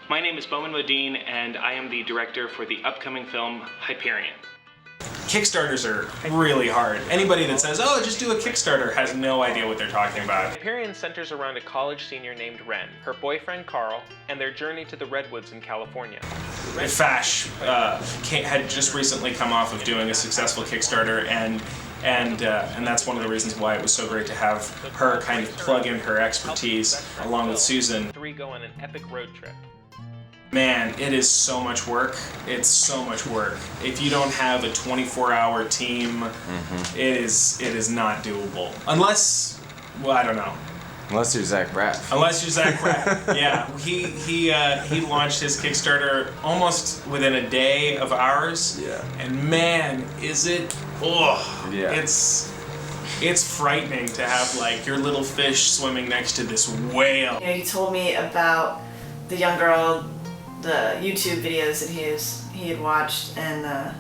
My name is Boman and I am the director for the upcoming film Hyperion. Kickstarters are really hard. Anybody that says, oh, just do a Kickstarter has no idea what they're talking about. Hyperion centers around a college senior named Ren, her boyfriend Carl, and their journey to the Redwoods in California. Fash had just recently come off of doing a successful Kickstarter, and that's one of the reasons why it was so great to have her kind of plug in her expertise along with Susan. Three go on an epic road trip. Man, it is so much work. It's so much work. If you don't have a 24-hour team, it is not doable. Unless, well, I don't know. Unless you're Zach Braff. Unless you're Zach Braff, yeah. He launched his Kickstarter almost within a day of ours. Yeah. And man, is it, yeah. It's frightening to have like your little fish swimming next to this whale. You know, he told me about the young girl, the YouTube videos that he had watched, and I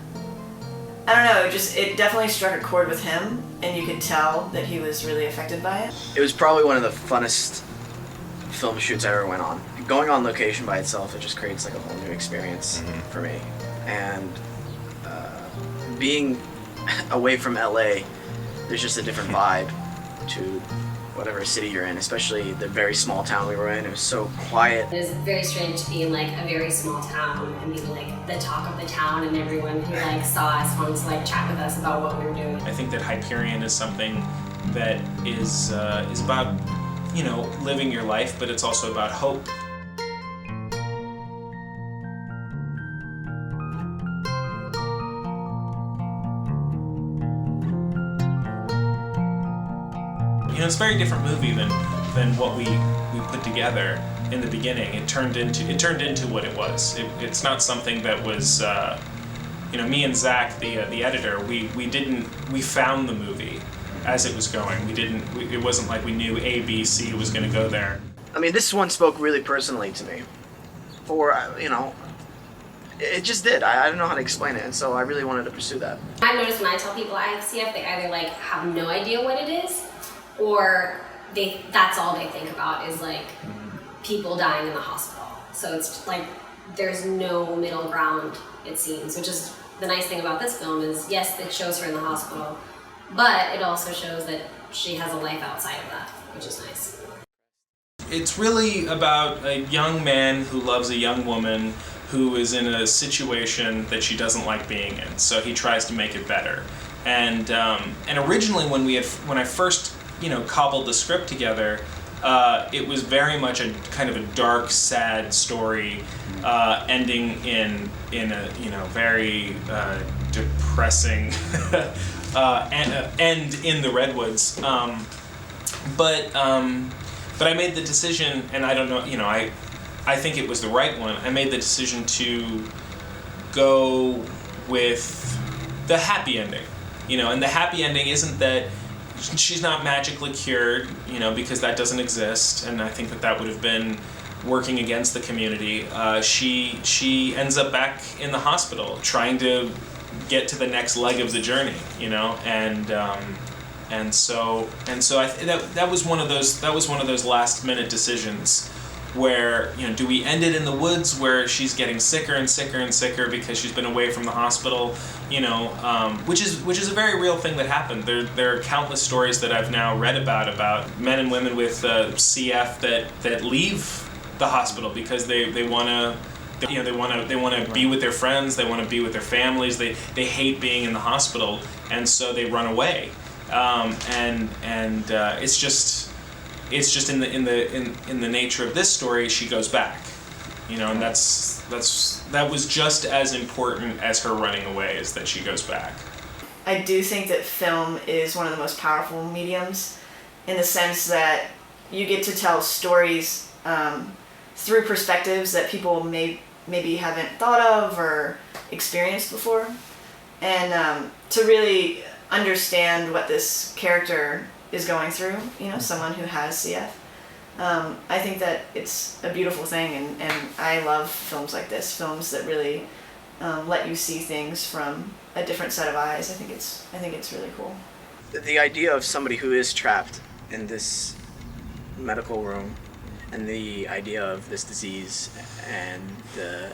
don't know, it definitely struck a chord with him, and you could tell that he was really affected by it. It was probably one of the funnest film shoots I ever went on. Going on location by itself, it just creates like a whole new experience for me. And being away from LA, there's just a different vibe to whatever city you're in, especially the very small town we were in. It was so quiet. It was very strange to be in like a very small town and be like the talk of the town, and everyone who like saw us wanted to like chat with us about what we were doing. I think that Hyperion is something that is about, you know, living your life, but it's also about hope. You know, it's a very different movie than what we put together in the beginning. It turned into what it was. It's not something that was, you know, me and Zach, the editor, we found the movie as it was going. It wasn't like we knew A, B, C was going to go there. I mean, this one spoke really personally to me. For, you know, it just did. I don't know how to explain it, and so I really wanted to pursue that. I've noticed when I tell people I have CF, they either like have no idea what it is, or that's all they think about is like people dying in the hospital. So it's like there's no middle ground, it seems, which is the nice thing about this film is, yes, it shows her in the hospital, but it also shows that she has a life outside of that, which is nice. It's really about a young man who loves a young woman who is in a situation that she doesn't like being in, so he tries to make it better. And originally when I first, you know, cobbled the script together, it was very much a kind of a dark, sad story, ending in a, you know, very depressing end in the Redwoods. But I made the decision, and I don't know, you know, I think it was the right one. I made the decision to go with the happy ending, you know, and the happy ending isn't that she's not magically cured, you know, because that doesn't exist, and I think that would have been working against the community. She ends up back in the hospital trying to get to the next leg of the journey, you know, and so that was one of those last minute decisions where, you know, do we end it in the woods where she's getting sicker and sicker and sicker because she's been away from the hospital, you know, which is a very real thing that happened. There are countless stories that I've now read about men and women with CF that leave the hospital because they want to, you know, they want to be with their friends, they want to be with their families, they hate being in the hospital, and so they run away, and it's just in the nature of this story, she goes back, you know, and that was just as important as her running away, is that she goes back. I do think that film is one of the most powerful mediums in the sense that you get to tell stories through perspectives that people maybe haven't thought of or experienced before, and to really understand what this character is going through, you know, someone who has CF. I think that it's a beautiful thing, and I love films like this, films that really let you see things from a different set of eyes. I think it's really cool. The idea of somebody who is trapped in this medical room and the idea of this disease and the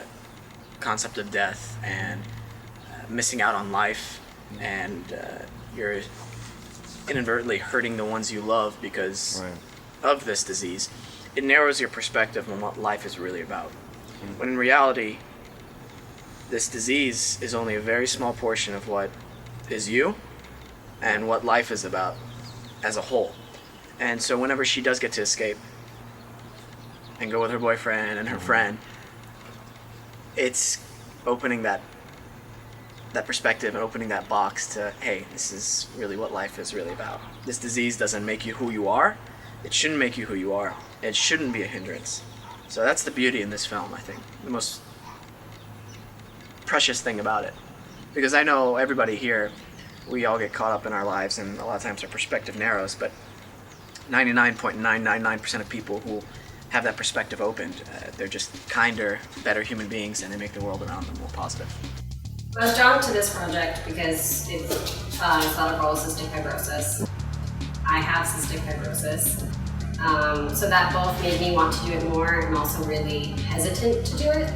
concept of death and missing out on life, and you're inadvertently hurting the ones you love because of this disease, it narrows your perspective on what life is really about. When in reality, this disease is only a very small portion of what is you and what life is about as a whole. And so whenever she does get to escape and go with her boyfriend and her friend, it's opening that perspective and opening that box to, hey, this is really what life is really about. This disease doesn't make you who you are. It shouldn't make you who you are. It shouldn't be a hindrance. So that's the beauty in this film, I think. The most precious thing about it. Because I know everybody here, we all get caught up in our lives, and a lot of times our perspective narrows, but 99.999% of people who have that perspective opened, they're just kinder, better human beings, and they make the world around them more positive. I was drawn to this project because it's a girl with cystic fibrosis. I have cystic fibrosis, so that both made me want to do it more and also really hesitant to do it.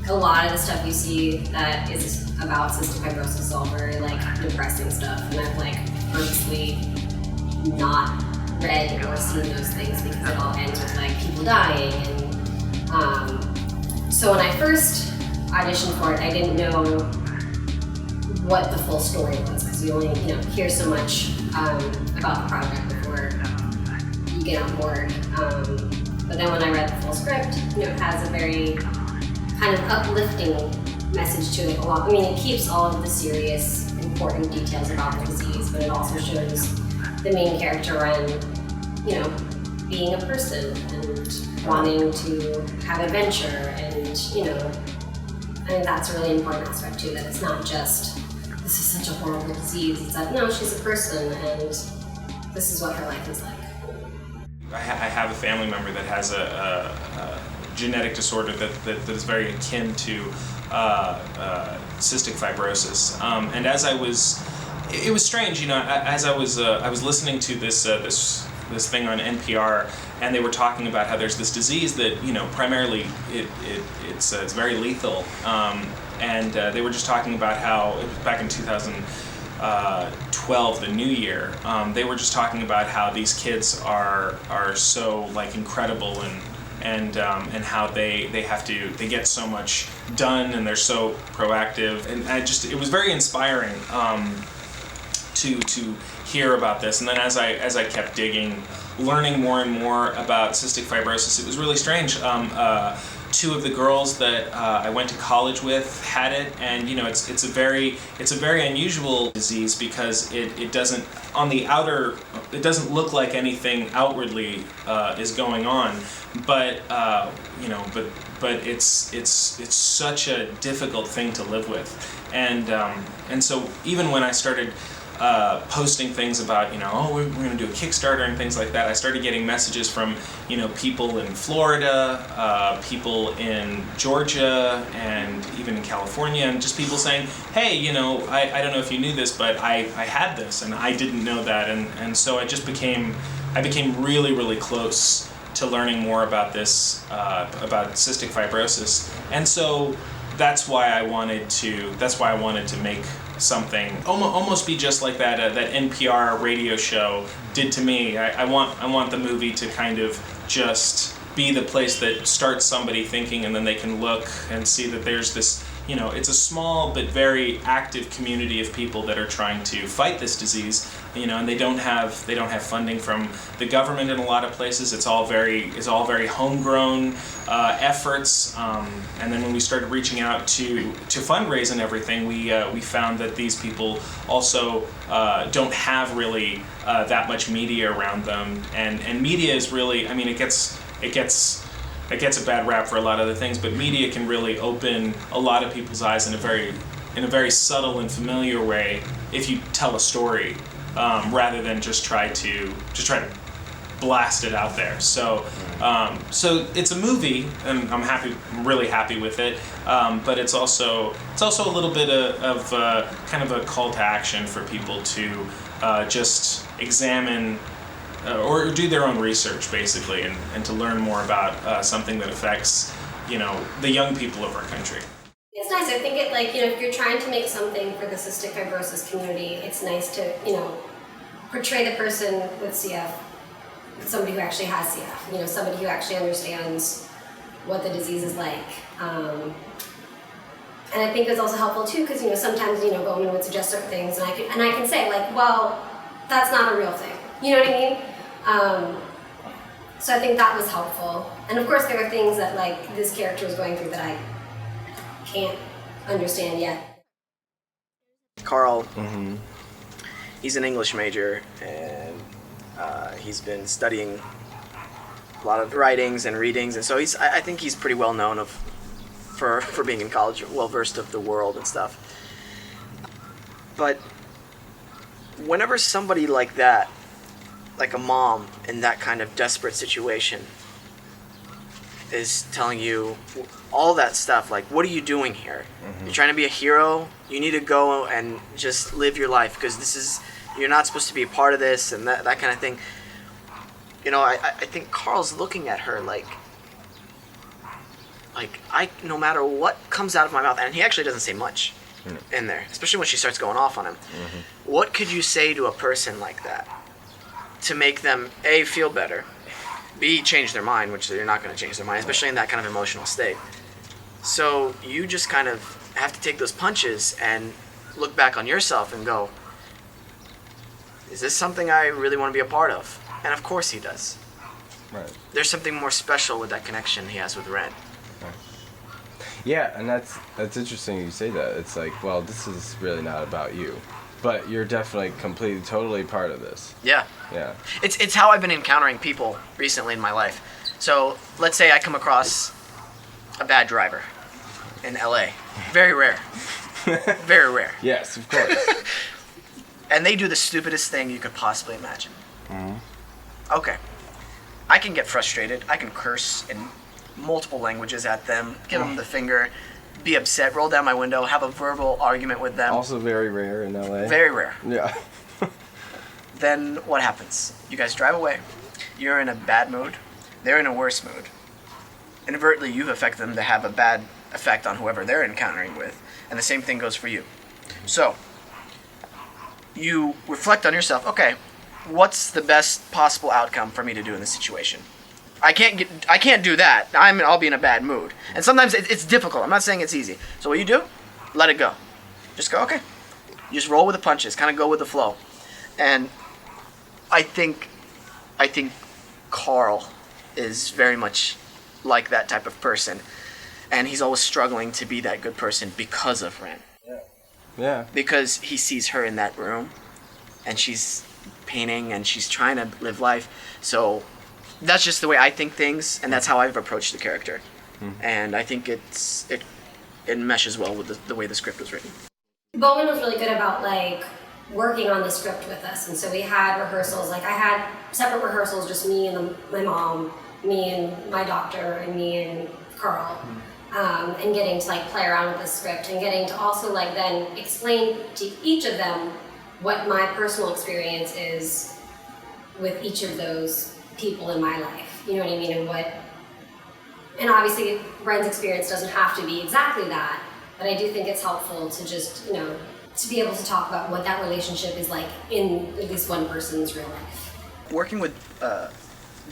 A lot of the stuff you see that is about cystic fibrosis is all very depressing stuff, and I've purposely not read or seen those things because it all ends with people dying. And so when I first auditioned for it, I didn't know what the full story was because you only hear so much about the project before you get on board. But then when I read the full script, it has a very kind of uplifting message to it. It keeps all of the serious, important details about the disease, but it also shows the main character and being a person and wanting to have adventure, and I think that's a really important aspect too, that it's not just, this is such a horrible disease. It's that, no, she's a person and this is what her life is like. I have a family member that has a genetic disorder that is very akin to cystic fibrosis. And as it was strange, as I was listening to this thing on NPR, and they were talking about how there's this disease that primarily it's very lethal, and they were just talking about how it was back in 2012, the new year, they were just talking about how these kids are so incredible and how they get so much done, and they're so proactive, and it was very inspiring to hear about this. And then as I kept digging, learning more and more about cystic fibrosis, it was really strange. Two of the girls that I went to college with had it, and it's a very unusual disease because it doesn't it doesn't look like anything outwardly is going on, but it's such a difficult thing to live with, and so even when I started posting things about, we're going to do a Kickstarter and things like that, I started getting messages from, people in Florida, people in Georgia, and even in California, and just people saying, hey, I don't know if you knew this, but I had this, and I didn't know that, and so I became really, really close to learning more about this, about cystic fibrosis, and so that's why I wanted to make something almost be just like that NPR radio show did to me. I want the movie to kind of just be the place that starts somebody thinking, and then they can look and see that there's this, it's a small but very active community of people that are trying to fight this disease, and they don't have funding from the government in a lot of places. It's all very homegrown efforts, and then when we started reaching out to fundraise and everything, we found that these people also don't have really that much media around them, and media is really, it gets a bad rap for a lot of other things, but media can really open a lot of people's eyes in a very subtle and familiar way if you tell a story, rather than just try to blast it out there. So it's a movie, and I'm really happy with it. But it's also a little bit of kind of a call to action for people to just examine or do their own research basically, and to learn more about something that affects, the young people of our country. It's nice. I think it, like, if you're trying to make something for the cystic fibrosis community, it's nice to, portray the person with CF, somebody who actually has CF, somebody who actually understands what the disease is like. And I think it's also helpful too, because sometimes Boman would suggest certain things, and I can say like, well, that's not a real thing. You know what I mean? So I think that was helpful. And of course, there are things that like this character was going through that I can't understand yet. Carl, he's an English major, and he's been studying a lot of writings and readings, and so I think he's pretty well known for being in college, well versed of the world and stuff. But whenever somebody like that, like a mom in that kind of desperate situation, is telling you all that stuff, like, what are you doing here? You're trying to be a hero? You need to go and just live your life, because you're not supposed to be a part of this, and that kind of thing. I think Carl's looking at her like no matter what comes out of my mouth, and he actually doesn't say much in there, especially when she starts going off on him. What could you say to a person like that to make them, A, feel better, B, change their mind, which they're not going to change their mind, especially in that kind of emotional state. So you just kind of have to take those punches and look back on yourself and go, is this something I really want to be a part of? And of course he does. Right. There's something more special with that connection he has with Ren. Right. Yeah, and that's interesting you say that. It's like, well, this is really not about you. But you're definitely completely, totally part of this. Yeah. Yeah. It's how I've been encountering people recently in my life. So let's say I come across a bad driver in LA. Very rare. Very rare. Yes, of course. And they do the stupidest thing you could possibly imagine. Okay. I can get frustrated. I can curse in multiple languages at them, give them the finger, be upset, roll down my window, have a verbal argument with them. Also very rare in LA. Very rare. Yeah. Then what happens? You guys drive away. You're in a bad mood. They're in a worse mood. Inadvertently, you've affected them to have a bad effect on whoever they're encountering with. And the same thing goes for you. So, you reflect on yourself. Okay, what's the best possible outcome for me to do in this situation? I can't do that. I'll be in a bad mood. And sometimes it's difficult. I'm not saying it's easy. So what you do? Let it go. Just go, okay. You just roll with the punches, kind of go with the flow. And I think Carl is very much like that type of person. And he's always struggling to be that good person because of Ren. Yeah. Because he sees her in that room, and she's painting, and she's trying to live life. So that's just the way I think things, and that's how I've approached the character. And I think it meshes well with the way the script was written. Boman was really good about like working on the script with us, and so we had rehearsals. Like I had separate rehearsals, just me and my mom, me and my doctor, and me and Carl, and getting to like play around with the script, and getting to also like then explain to each of them what my personal experience is with each of those people in my life. You know what I mean? And obviously Ren's experience doesn't have to be exactly that, but I do think it's helpful to just, to be able to talk about what that relationship is like in at least one person's real life. Working with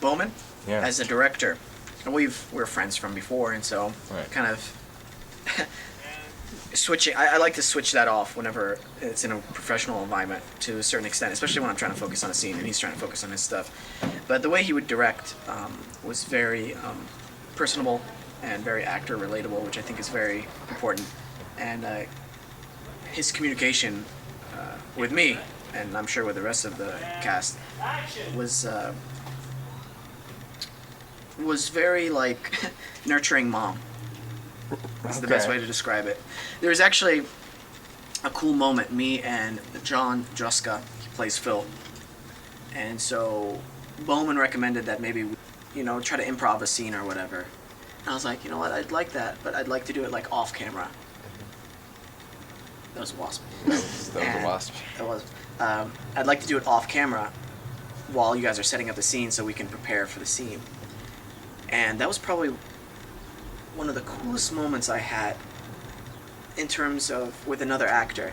Boman as a director, and we're friends from before, and so kind of switching. I like to switch that off whenever it's in a professional environment to a certain extent, especially when I'm trying to focus on a scene and he's trying to focus on his stuff. But the way he would direct was very personable and very actor relatable, which I think is very important. And his communication with me, and I'm sure with the rest of the cast, was very like nurturing mom. That's the best way to describe it. There's actually a cool moment. Me and John Juska, he plays Phil, and so Boman recommended that maybe try to improv a scene or whatever. And I was like, you know what, I'd like that, but I'd like to do it like off camera. That was a wasp. That was a wasp. It was. I'd like to do it off camera, while you guys are setting up the scene so we can prepare for the scene. And that was probably one of the coolest moments I had in terms of with another actor.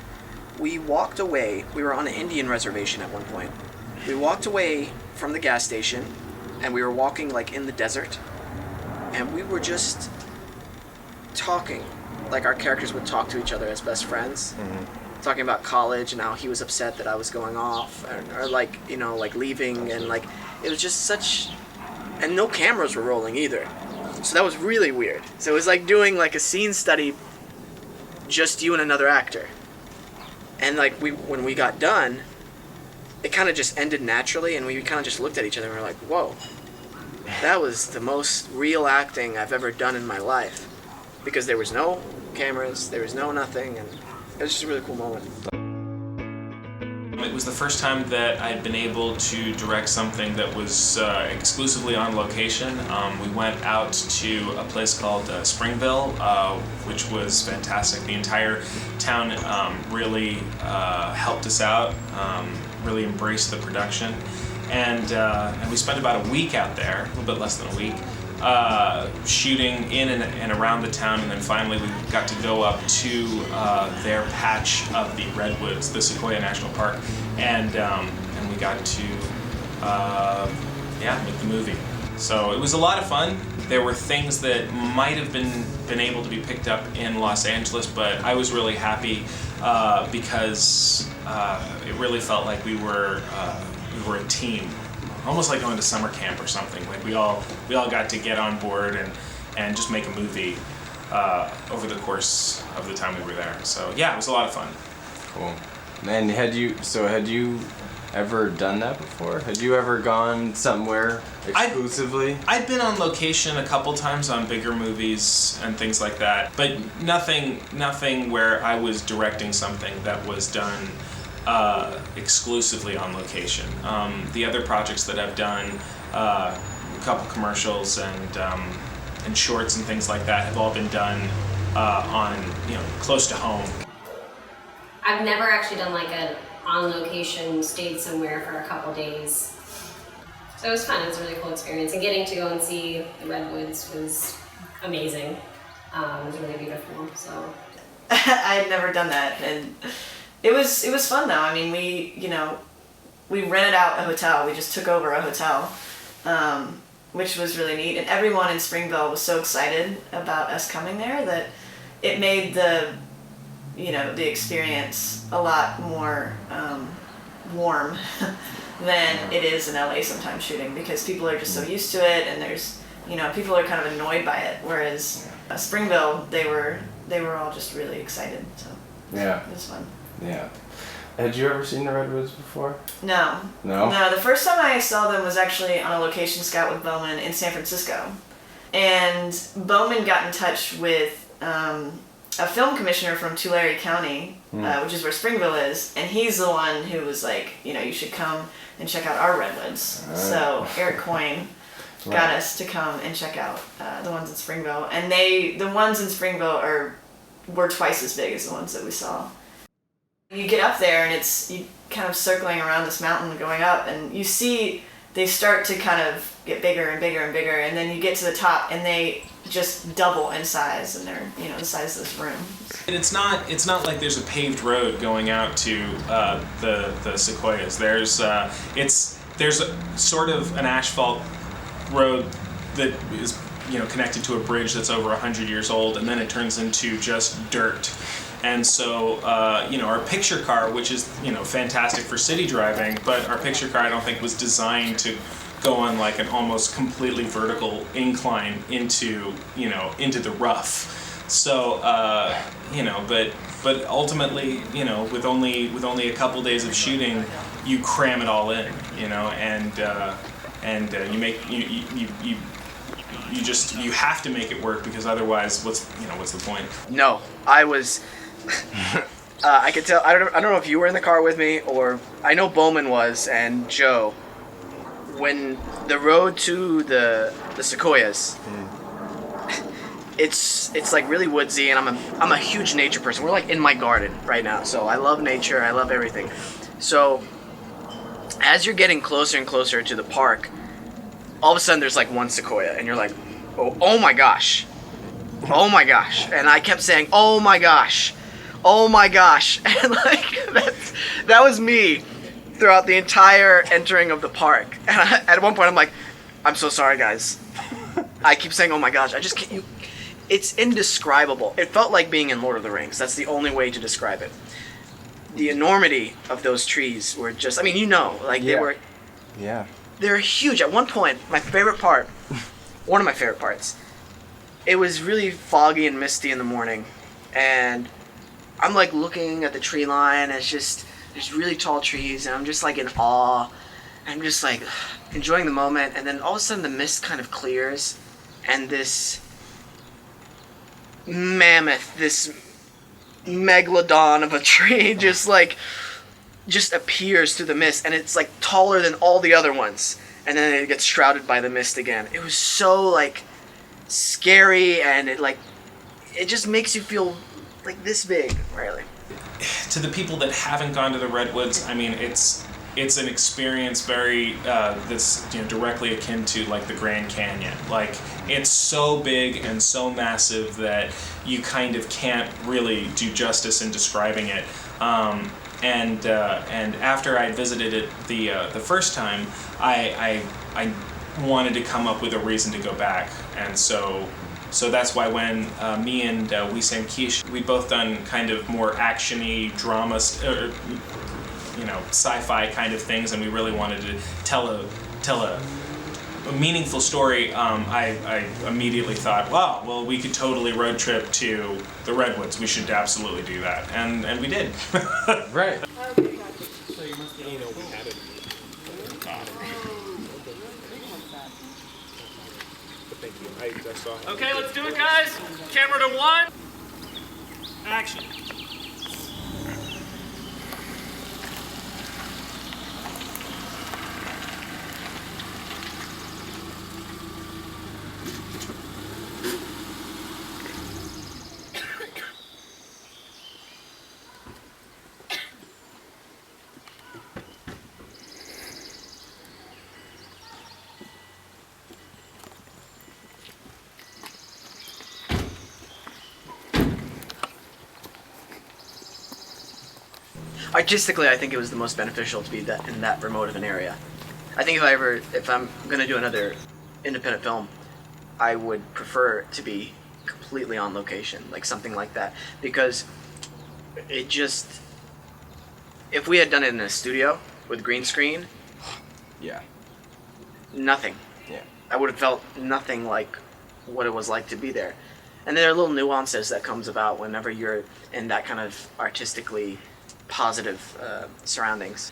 We walked away, we were on an Indian reservation at one point. We walked away from the gas station and we were walking like in the desert, and we were just talking like our characters would talk to each other as best friends. Talking about college and how he was upset that I was going off, or like, you know, like leaving, and like it was just such, and no cameras were rolling either, so that was really weird. So it was like doing like a scene study, just you and another actor. And like when we got done, it kind of just ended naturally, and we kind of just looked at each other and we were like, whoa, that was the most real acting I've ever done in my life, because there was no cameras, there was no nothing, and it was just a really cool moment. It was the first time that I had been able to direct something that was exclusively on location. We went out to a place called Springville, which was fantastic. The entire town really helped us out, really embraced the production. And we spent about a week out there, a little bit less than a week, shooting in and around the town, and then finally we got to go up to their patch of the redwoods, the Sequoia National Park, and we got to make the movie. So it was a lot of fun. There were things that might have been able to be picked up in Los Angeles, but I was really happy because it really felt like we were a team. Almost like going to summer camp or something. Like we all got to get on board and just make a movie over the course of the time we were there. So yeah, it was a lot of fun. Cool. And had you ever done that before? Had you ever gone somewhere exclusively? I'd been on location a couple times on bigger movies and things like that, but nothing where I was directing something that was done exclusively on location. The other projects that I've done, a couple commercials and shorts and things like that, have all been done on, close to home. I've never actually done like an on location, stayed somewhere for a couple days. So it was fun. It was a really cool experience, and getting to go and see the redwoods was amazing. It was really beautiful. So I had never done that, and it was fun though. I mean, we rented out a hotel. We just took over a hotel, which was really neat. And everyone in Springville was so excited about us coming there that it made the experience a lot more warm than it is in LA sometimes shooting, because people are just so used to it, and there's people are kind of annoyed by it. Whereas Springville, they were all just really excited. So yeah, it was fun. Yeah. Had you ever seen the redwoods before? No. No? No, the first time I saw them was actually on a location scout with Boman in San Francisco. And Boman got in touch with a film commissioner from Tulare County, which is where Springville is, and he's the one who was like, you should come and check out our redwoods. Right. So Eric Coyne got us to come and check out the ones in Springville. And the ones in Springville were twice as big as the ones that we saw. You get up there and you kind of circling around this mountain going up, and you see they start to kind of get bigger and bigger and bigger, and then you get to the top and they just double in size, and they're the size of this room. And it's not like there's a paved road going out to the sequoias. There's sort of an asphalt road that is connected to a bridge that's over 100 years old, and then it turns into just dirt. And so, our picture car, which is, fantastic for city driving, but our picture car I don't think was designed to go on like an almost completely vertical incline into the rough. So, but ultimately, with only a couple days of shooting, you cram it all in, and you have to make it work, because otherwise, what's the point? No, I was. I could tell. I don't know if you were in the car with me, or I know Boman was, and Joe. When the road to the sequoias, it's like really woodsy, and I'm a huge nature person. We're like in my garden right now, so I love nature. I love everything. So as you're getting closer and closer to the park, all of a sudden there's like one sequoia, and you're like, oh my gosh. Oh my gosh. And I kept saying, oh my gosh. Oh my gosh. And like, that was me throughout the entire entering of the park. And at one point I'm like, I'm so sorry guys. I keep saying, oh my gosh. I just can't, it's indescribable. It felt like being in Lord of the Rings. That's the only way to describe it. The enormity of those trees were just, I mean, you know, like they were, they're huge. At one point, my favorite part, one of my favorite parts, it was really foggy and misty in the morning, and I'm like looking at the tree line, and it's just, there's really tall trees, and I'm just like in awe. I'm just like enjoying the moment, and then all of a sudden the mist kind of clears, and this mammoth, this megalodon of a tree just appears through the mist, and it's like taller than all the other ones, and then it gets shrouded by the mist again. It was so like scary, and it just makes you feel like this big, really. To the people that haven't gone to the Redwoods, I mean, it's an experience very that's directly akin to like the Grand Canyon. Like, it's so big and so massive that you kind of can't really do justice in describing it. And after I visited it the first time, I wanted to come up with a reason to go back, and so that's why when me and Wesam Kish, we'd both done kind of more action-y drama, sci-fi kind of things, and we really wanted to tell a meaningful story. I immediately thought, wow, well, we could totally road trip to the Redwoods. We should absolutely do that, and we did. Right. Okay, let's do it, guys. Camera to 1. Action. Artistically, I think it was the most beneficial to be in that remote of an area. I think if I'm going to do another independent film, I would prefer to be completely on location, like something like that, because it just, if we had done it in a studio with green screen, nothing. Yeah. I would have felt nothing like what it was like to be there. And there are little nuances that comes about whenever you're in that kind of artistically positive surroundings.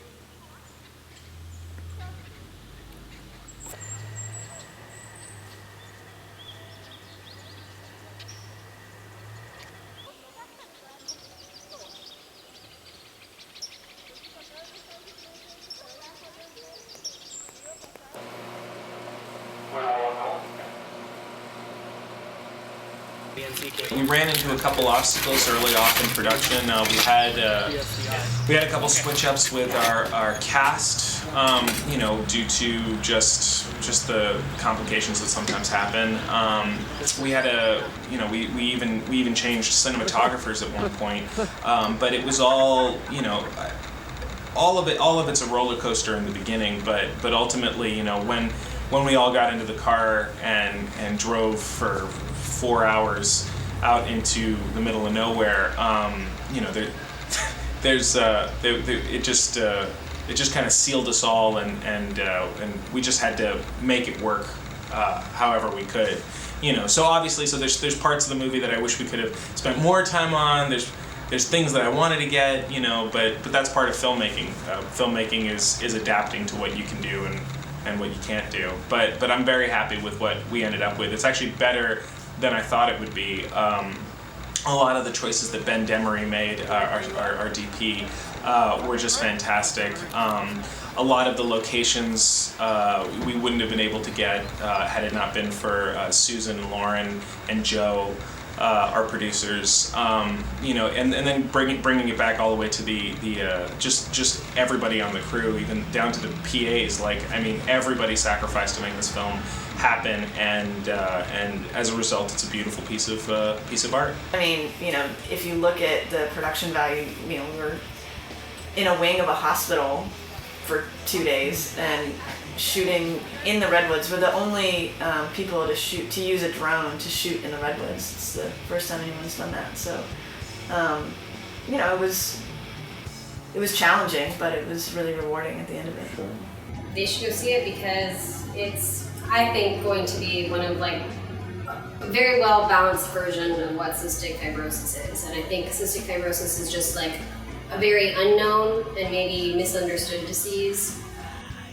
We ran into a couple obstacles early off in production. We had a couple switch-ups with our cast, due to just the complications that sometimes happen. We had we even changed cinematographers at one point, but it was all all of it's a roller coaster in the beginning, but ultimately, when we all got into the car and drove for 4 hours out into the middle of nowhere, it just kind of sealed us all, and we just had to make it work however we could. So obviously, there's parts of the movie that I wish we could have spent more time on. There's things that I wanted to get, but that's part of filmmaking. Filmmaking is adapting to what you can do and what you can't do. But I'm very happy with what we ended up with. It's actually better than I thought it would be. A lot of the choices that Ben Demery made, our DP, were just fantastic. A lot of the locations we wouldn't have been able to get had it not been for Susan and Lauren and Joe our producers, you know, and then bringing it back all the way to the just everybody on the crew, even down to the PAs. Like, I mean, everybody sacrificed to make this film happen, and as a result, it's a beautiful piece of art. I mean, you know, if you look at the production value, you know, we were in a wing of a hospital for 2 days and shooting in the redwoods. We're the only people to use a drone to shoot in the redwoods. It's the first time anyone's done that. So, you know, it was challenging, but it was really rewarding at the end of it. They should go see it because it's, I think, going to be one of like a very well balanced version of what cystic fibrosis is. And I think cystic fibrosis is just like a very unknown and maybe misunderstood disease.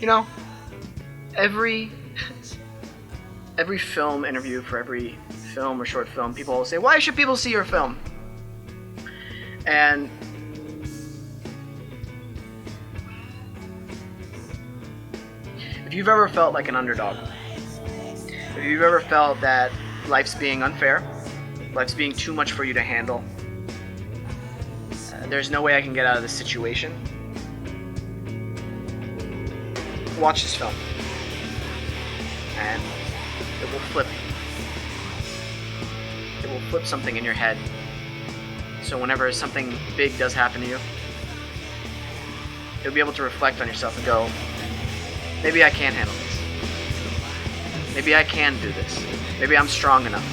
You know, every film interview for every film or short film, people will say, why should people see your film? And if you've ever felt like an underdog, if you've ever felt that life's being unfair, life's being too much for you to handle, there's no way I can get out of this situation, watch this film. And it will flip. It will flip something in your head. So whenever something big does happen to you, you'll be able to reflect on yourself and go, maybe I can handle this. Maybe I can do this. Maybe I'm strong enough.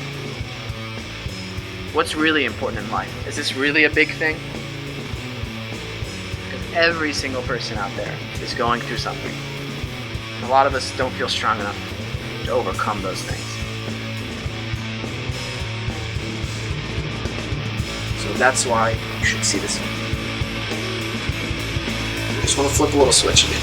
What's really important in life? Is this really a big thing? Because every single person out there is going through something. And a lot of us don't feel strong enough to overcome those things. So that's why you should see this. I just want to flip a little switch again.